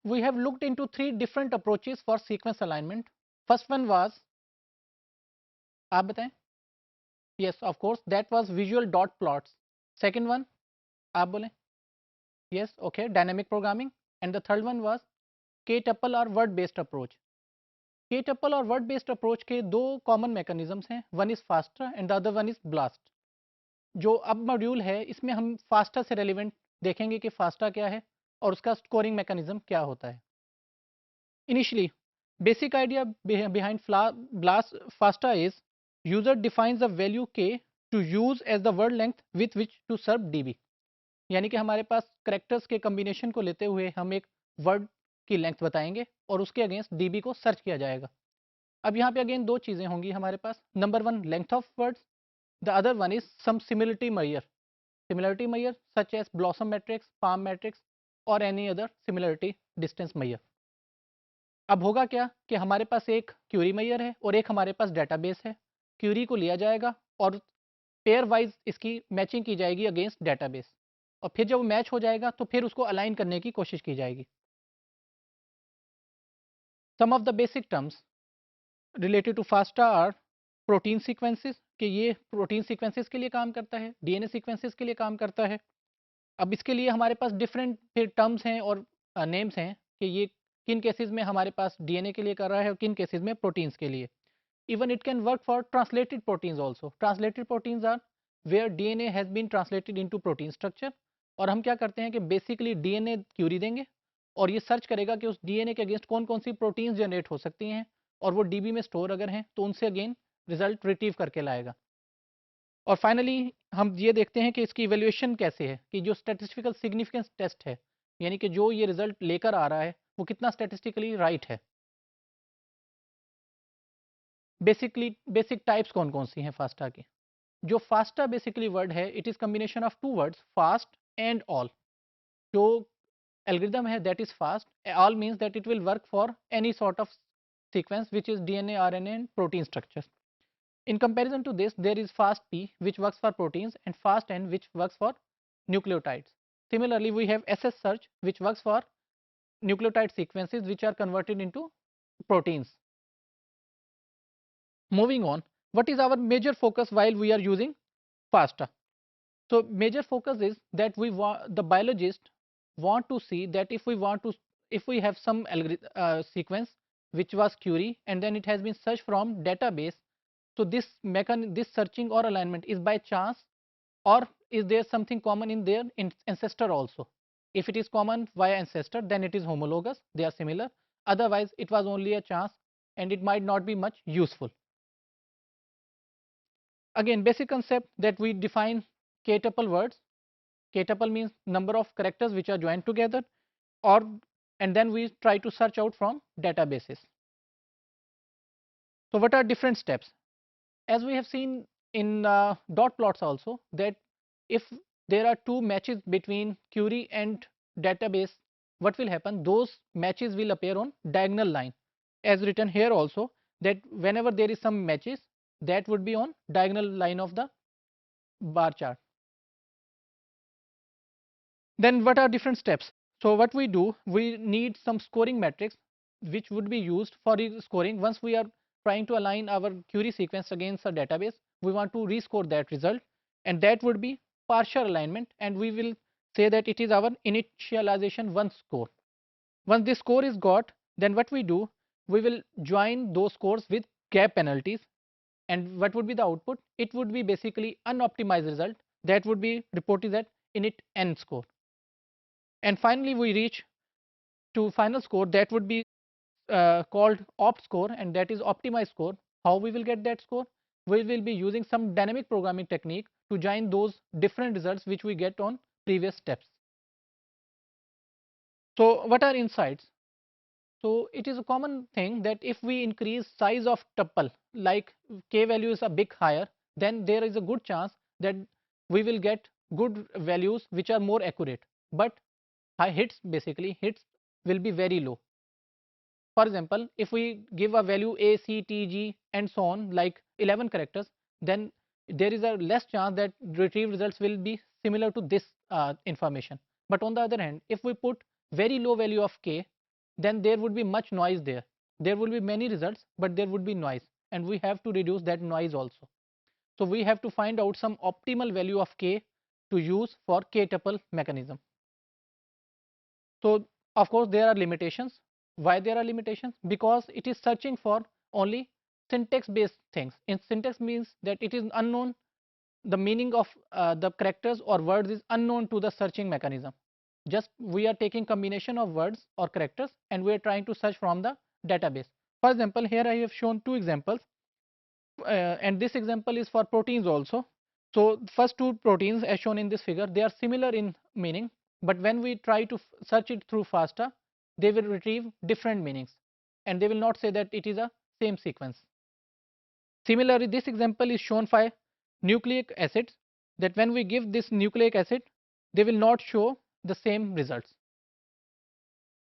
we have looked into three different approaches for sequence alignment. First one was, आप बताएं? Yes, of course, that was visual dot plots. Second one, आप बोलें? Yes, okay, dynamic programming. And the third one was K-tuple or word based approach. K-tuple और word based approach के दो common mechanisms हैं, one is FASTA and the other one is blast. जो अब module है इसमें हम फास्टा से रेलिवेंट देखेंगे कि फास्टा क्या है और उसका स्कोरिंग मैकेनिज्म क्या होता है. Initially basic idea behind BLAST FASTA is user defines a value k to use as the word length with which to search DB. यानी कि हमारे पास करेक्टर्स के कम्बिनेशन को लेते हुए हम एक वर्ड की लेंथ बताएंगे और उसके अगेंस्ट डीबी को सर्च किया जाएगा. अब यहाँ पे अगेन दो चीज़ें होंगी हमारे पास. Number one, length of words. The other one is some similarity measure such as BLOSUM matrix, PAM matrix और any other similarity distance measure. अब होगा क्या कि हमारे पास एक क्यूरी मैयर है और एक हमारे पास डेटाबेस है. क्यूरी को लिया जाएगा और पेयर वाइज इसकी मैचिंग की जाएगी अगेंस्ट डेटाबेस, और फिर जब वो मैच हो जाएगा तो फिर उसको अलाइन करने की कोशिश की जाएगी. Some of the basic terms related to FASTA are protein sequences, कि ये प्रोटीन सीक्वेंसेस के लिए काम करता है, डीएनए सीक्वेंसेस के लिए काम करता है. अब इसके लिए हमारे पास डिफरेंट फिर टर्म्स हैं और नेम्स हैं कि ये किन केसेस में हमारे पास डीएनए के लिए कर रहा है और किन केसेस में प्रोटीन्स के लिए. Even it can work for translated proteins also. Translated proteins are where DNA has been translated into protein structure. और हम क्या करते हैं कि बेसिकली डीएनए क्यूरी देंगे और ये सर्च करेगा कि उस डीएनए के अगेंस्ट कौन कौन सी प्रोटीन्स जनरेट हो सकती हैं, और वो डीबी में स्टोर अगर हैं तो उनसे अगेन रिजल्ट रिट्रीव करके लाएगा. और फाइनली हम ये देखते हैं कि इसकी इवेल्यूएशन कैसे है, कि जो स्टैटिस्टिकल सिग्निफिकेंस टेस्ट है, यानी कि जो ये रिजल्ट लेकर आ रहा है वो कितना स्टैटिस्टिकली राइट है. बेसिक टाइप्स कौन कौन सी हैं फास्टा की. जो फास्टा बेसिकली वर्ड है, it is combination of two words, fast and all. जो एल्गोरिदम है that is fast. All means that it will work for any sort of sequence which is DNA, RNA and protein structure. In comparison to this, there is FastP, which works for proteins, and FastN, which works for nucleotides. Similarly, we have SSsearch, which works for nucleotide sequences which are converted into proteins. Moving on, what is our major focus while we are using FASTA? So, major focus is that the biologist want to see that if we have some sequence which was query and then it has been searched from database. So this searching or alignment is by chance, or is there something common in their ancestor also? If it is common via ancestor, then it is homologous, they are similar. Otherwise, it was only a chance and it might not be much useful. Again, basic concept that we define K-tuple words. K-tuple means number of characters which are joined together, or and then we try to search out from databases. So what are different steps? As we have seen in dot plots also, that if there are two matches between query and database, what will happen? Those matches will appear on diagonal line, as written here also, that whenever there is some matches, that would be on diagonal line of the bar chart. Then what are different steps? So what we do, we need some scoring metrics which would be used for scoring. Once we are trying to align our query sequence against a database, we want to rescore that result, and that would be partial alignment, and we will say that it is our initialization 1 score. Once this score is got, then what we do, we will join those scores with gap penalties, and what would be the output? It would be basically unoptimized result that would be reported as init n score. And finally we reach to final score that would be called opt score, and that is optimized score. How we will get that score? We will be using some dynamic programming technique to join those different results which we get on previous steps. So what are insights? So it is a common thing that if we increase size of tuple, like k value is a bit higher, then there is a good chance that we will get good values which are more accurate. But high hits, basically hits will be very low. For example, if we give a value a, c, t, g and so on, like 11 characters, then there is a less chance that retrieved results will be similar to this information. But on the other hand, if we put very low value of k, then there would be much noise there. There will be many results, but there would be noise, and we have to reduce that noise also. So we have to find out some optimal value of k to use for k-tuple mechanism. So of course there are limitations. Why there are limitations? Because it is searching for only syntax based things. In syntax means that it is unknown, the meaning of the characters or words is unknown to the searching mechanism. Just we are taking combination of words or characters and we are trying to search from the database. For example, here I have shown two examples, and this example is for proteins also. So first two proteins as shown in this figure, they are similar in meaning, but when we try to search it through FASTA, they will retrieve different meanings and they will not say that it is a same sequence. Similarly, this example is shown for nucleic acids, that when we give this nucleic acid, they will not show the same results.